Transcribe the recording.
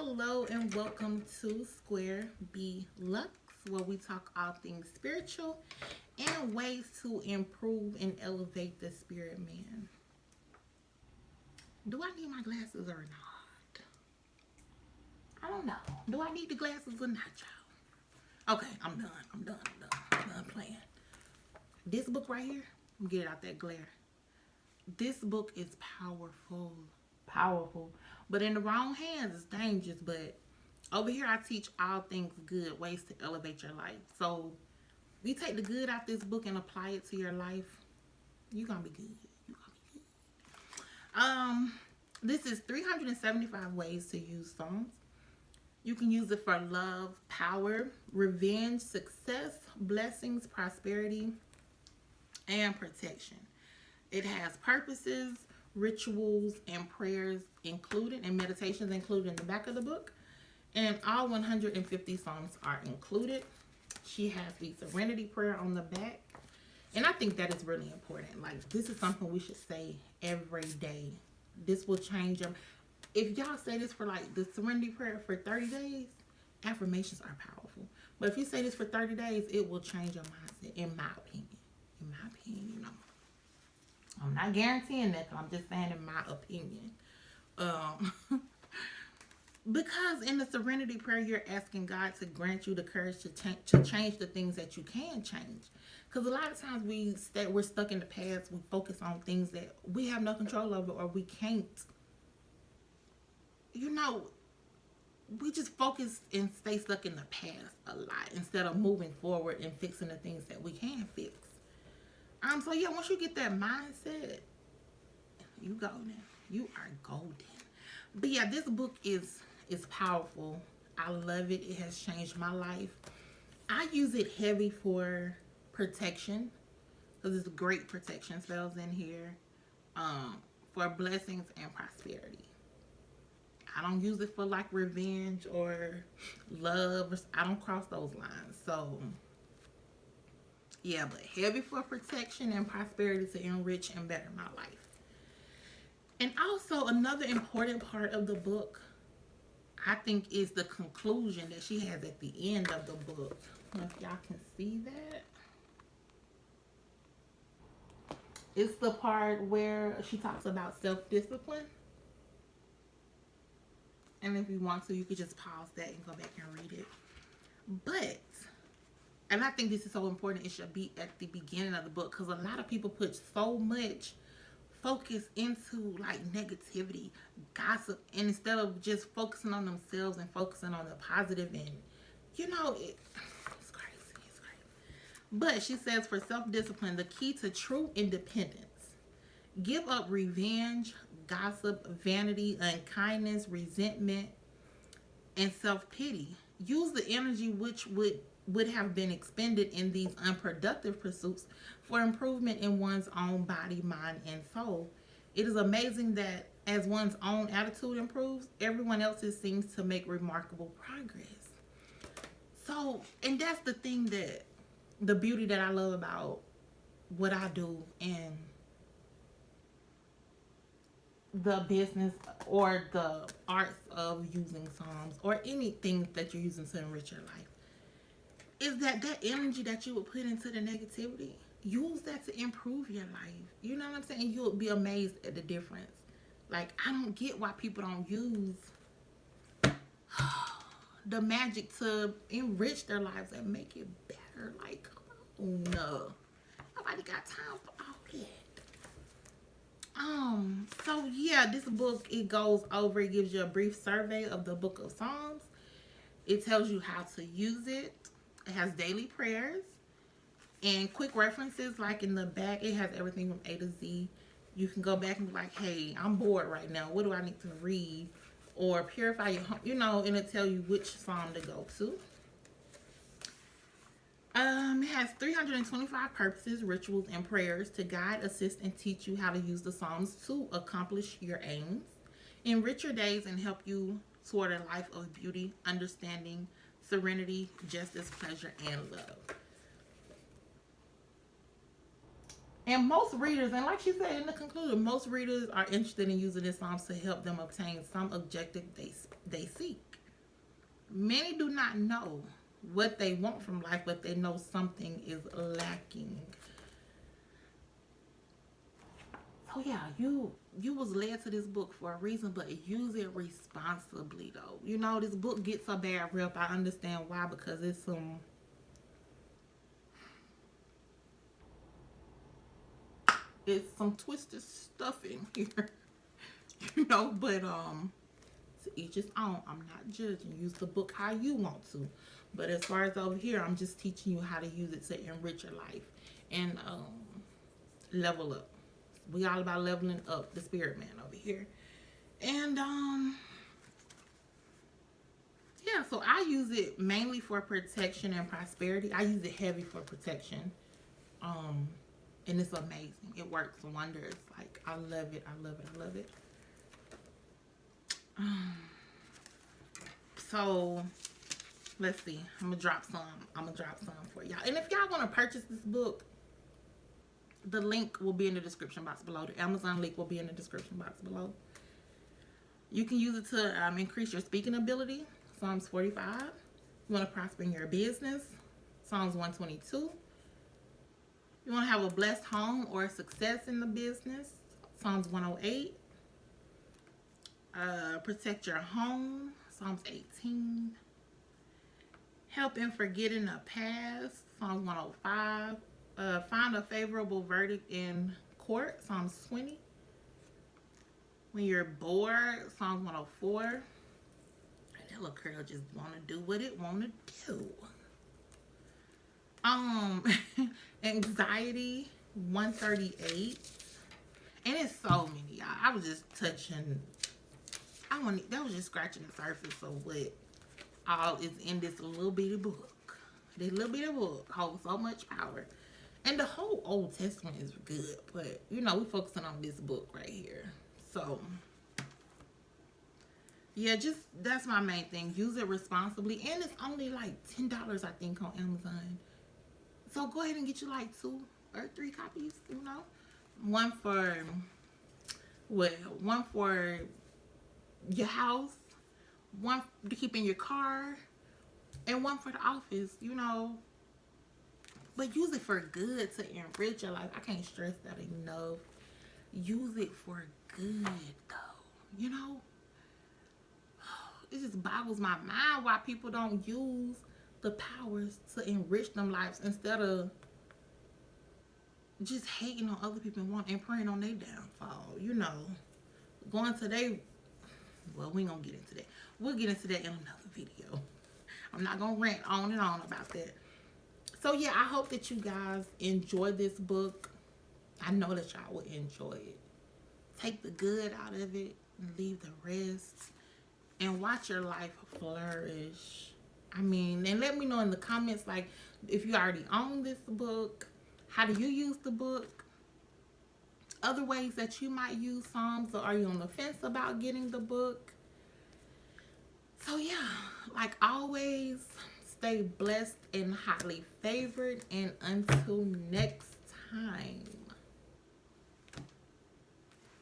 Hello and welcome to SquareB Luxe, where we talk all things spiritual and ways to improve and elevate the spirit man. Do I need my glasses or not? I don't know. Do I need the glasses or not, y'all? Okay, I'm done. I'm done playing. This book right here, get it out that glare. This book is powerful. Powerful. But in the wrong hands, it's dangerous. But over here, I teach all things good, ways to elevate your life. So, if you take the good out this book and apply it to your life, you're going to be good. You're going to be good. This is 375 ways to use songs. You can use it for love, power, revenge, success, blessings, prosperity, and protection. It has purposes, rituals, and prayers included, and meditations included in the back of the book. And all 150 songs are included. She has the Serenity Prayer on the back. And I think that is really important. Like, this is something we should say every day. This will change your... If y'all say this for, like, the Serenity Prayer for 30 days, affirmations are powerful. But if you say this for 30 days, it will change your mindset, in my opinion. In my opinion, you know. I'm not guaranteeing that, but I'm just saying in my opinion. Because in the Serenity Prayer, you're asking God to grant you the courage to change the things that you can change. Because a lot of times we're stuck in the past. We focus on things that we have no control over or we can't. You know, we just focus and stay stuck in the past a lot instead of moving forward and fixing the things that we can fix. So yeah, once you get that mindset, you golden. You are golden. But yeah, this book is powerful. I love it. It has changed my life. I use it heavy for protection because it's great protection spells in here, for blessings and prosperity. I don't use it for like revenge or love. I don't cross those lines. So yeah, but heavy for protection and prosperity to enrich and better my life. And also another important part of the book, I think, is the conclusion that she has at the end of the book. If y'all can see that. It's the part where she talks about self-discipline. And if you want to, you could just pause that and go back and read it. But, and I think this is so important, it should be at the beginning of the book, because a lot of people put so much focus into like negativity, gossip, and instead of just focusing on themselves and focusing on the positive, and you know, it's crazy. But she says, for self-discipline, the key to true independence: give up revenge, gossip, vanity, unkindness, resentment, and self-pity. Use the energy which would have been expended in these unproductive pursuits for improvement in one's own body, mind, and soul. It is amazing that as one's own attitude improves, everyone else's seems to make remarkable progress. So, and that's the thing, that the beauty that I love about what I do and the business or the arts of using songs or anything that you're using to enrich your life, is that energy that you would put into the negativity, use that to improve your life. You know what I'm saying? You'll be amazed at the difference. Like, I don't get why people don't use the magic to enrich their lives and make it better. Like, come on. No. Nobody got time for all that. So yeah, this book, it goes over, it gives you a brief survey of the Book of Psalms. It tells you how to use it. It has daily prayers and quick references. Like in the back, it has everything from A to Z. You can go back and be like, hey, I'm bored right now. What do I need to read? Or purify your home, you know, and it'll tell you which psalm to go to. It has 325 purposes, rituals, and prayers to guide, assist, and teach you how to use the Psalms to accomplish your aims, enrich your days, and help you toward a life of beauty, understanding, serenity, justice, pleasure, and love. And most readers, and like she said in the conclusion, most readers are interested in using this Psalms to help them obtain some objective they seek. Many do not know what they want from life, but they know something is lacking. So yeah, you was led to this book for a reason, but use it responsibly though. You know, this book gets a bad rep. I understand why, because it's some twisted stuff in here. You know, but to each his own. I'm not judging. Use the book how you want to. But as far as over here, I'm just teaching you how to use it to enrich your life and level up. We all about leveling up the spirit man over here. And yeah, so I use it mainly for protection and prosperity. I use it heavy for protection. And it's amazing. It works wonders. Like, I love it. I love it. I love it. So let's see. I'm gonna drop some for y'all. And if y'all want to purchase this book, the link will be in the description box below. The Amazon link will be in the description box below. You can use it to increase your speaking ability. Psalms 45. You want to prosper in your business. Psalms 122. You want to have a blessed home or success in the business. Psalms 108. Protect your home. Psalms 18. Help in forgetting the past. Psalms 105. Find a favorable verdict in court. Psalms 20. When you're bored. Psalms 104. That little girl just want to do what it want to do. Anxiety 138. And it's so many, y'all. I was just touching. That was just scratching the surface of what all is in this little bitty book. This little bitty book holds so much power. And the whole Old Testament is good, but you know, we're focusing on this book right here. So yeah, just that's my main thing. Use it responsibly. And it's only like $10, I think, on Amazon. So go ahead and get you like 2 or 3 copies, you know. One for your house, one to keep in your car, and one for the office, you know. But use it for good to enrich your life. I can't stress that enough. Use it for good, though. You know? It just boggles my mind why people don't use the powers to enrich them lives instead of just hating on other people and praying on their downfall. You know, going to well, we ain't gonna get into that. We'll get into that in another video. I'm not gonna rant on and on about that. So yeah, I hope that you guys enjoy this book. I know that y'all will enjoy it. Take the good out of it and leave the rest, and watch your life flourish. I mean, and let me know in the comments, like, if you already own this book, how do you use the book? Other ways that you might use Psalms, or are you on the fence about getting the book? So yeah, like always, stay blessed and highly favored, and until next time.